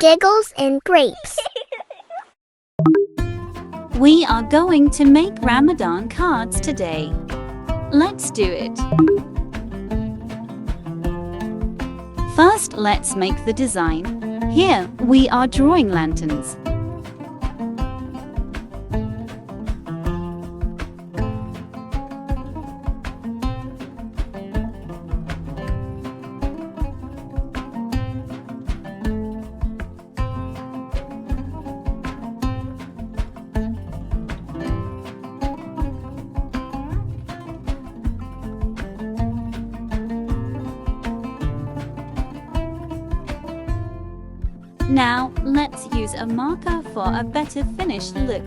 Giggles and grapes. We are going to make Ramadan cards today. Let's do it. First, let's make the design. Here, we are drawing lanterns. Now, let's use a marker for a better finished look.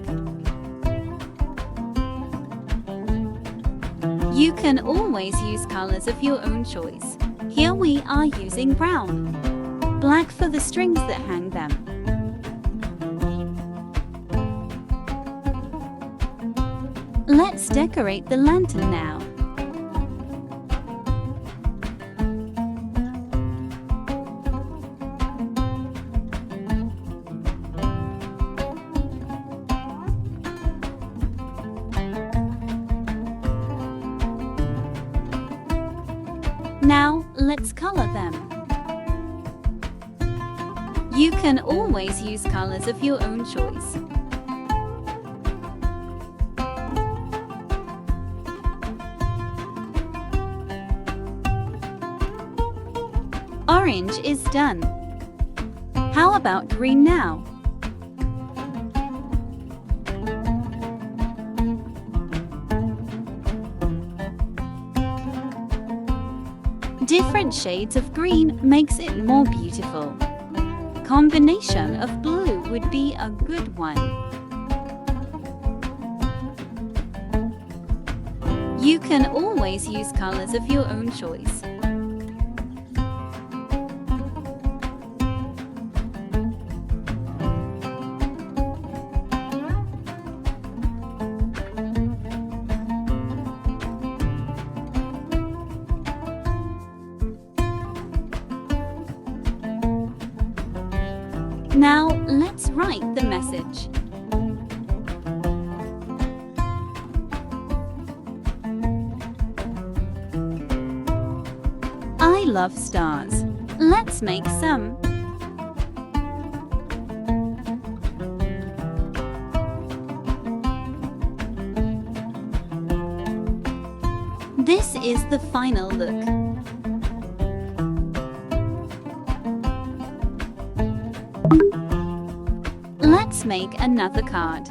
You can always use colors of your own choice. Here we are using brown, black for the strings that hang them. Let's decorate the lantern now. Now, let's color them. You can always use colors of your own choice. Orange is done. How about green now? Different shades of green makes it more beautiful. Combination of blue would be a good one. You can always use colors of your own choice. Now, let's write the message. I love stars. Let's make some. This is the final look. Let's make another card.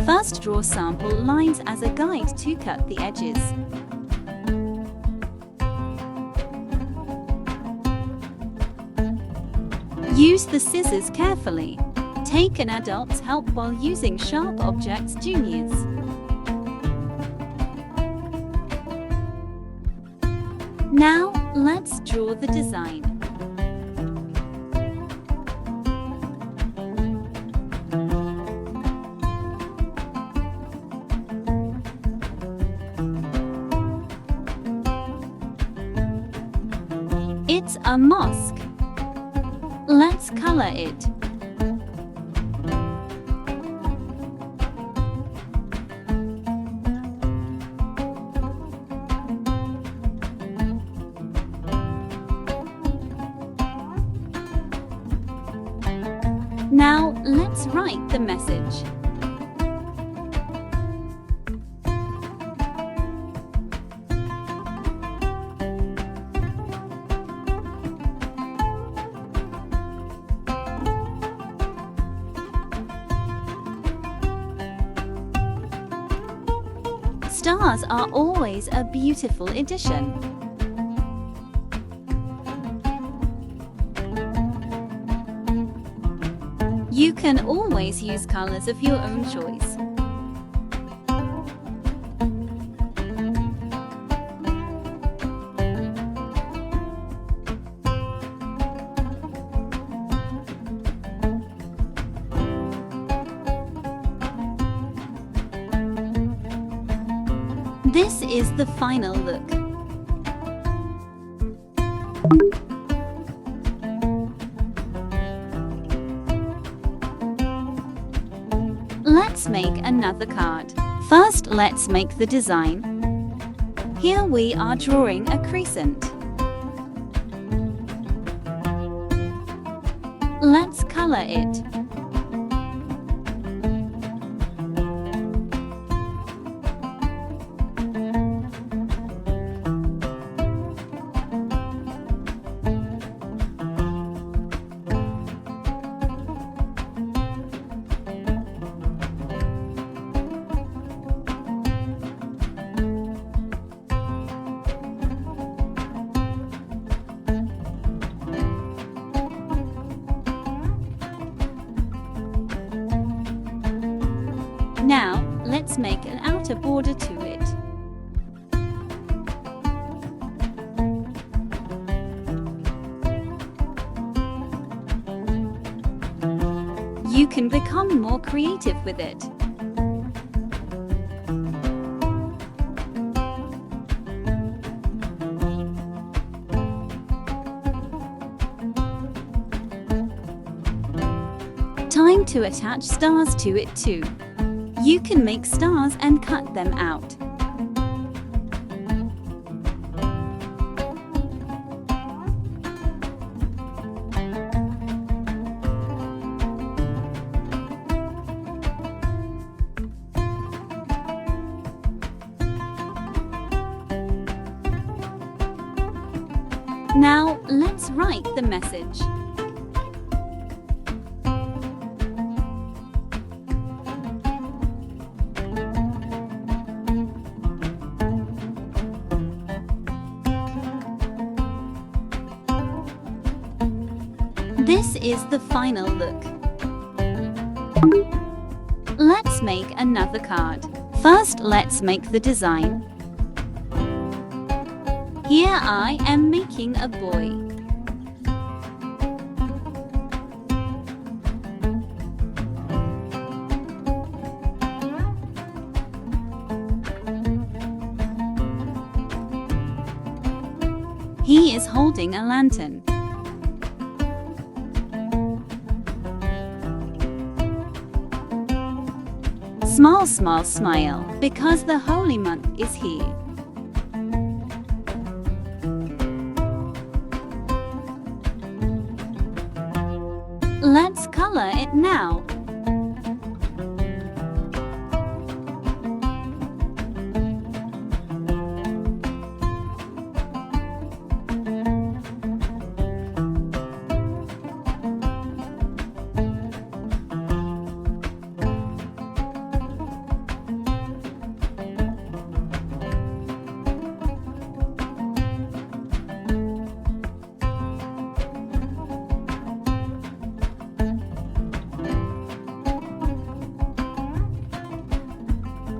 First, draw sample lines as a guide to cut the edges. Use the scissors carefully. Take an adult's help while using sharp objects, juniors. Now, let's draw the design. It's a mosque. Let's color it. Now, let's write the message. Stars are always a beautiful addition. You can always use colors of your own choice. This is the final look. Let's make another card. First, let's make the design. Here we are drawing a crescent. Let's color it. Now, let's make an outer border to it. You can become more creative with it. Time to attach stars to it too. You can make stars and cut them out. Now, let's write the message. This is the final look. Let's make another card. First, let's make the design. Here I am making a boy. He is holding a lantern. Smile, smile, smile, because the holy month is here. Let's color it now.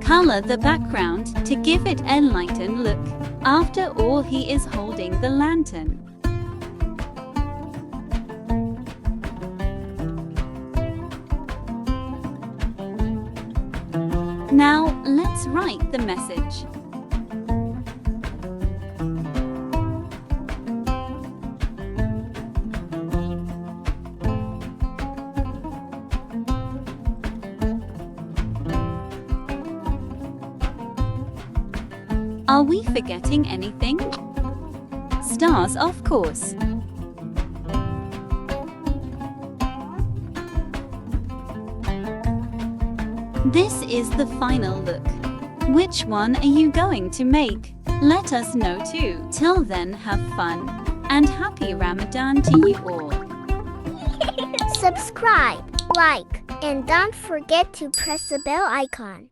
Color the background to give it a lightened look. After all, he is holding the lantern. Now, let's write the message. Are we forgetting anything? Stars, of course. This is the final look. Which one are you going to make? Let us know too. Till then, have fun and happy Ramadan to you all. Subscribe, like, and don't forget to press the bell icon.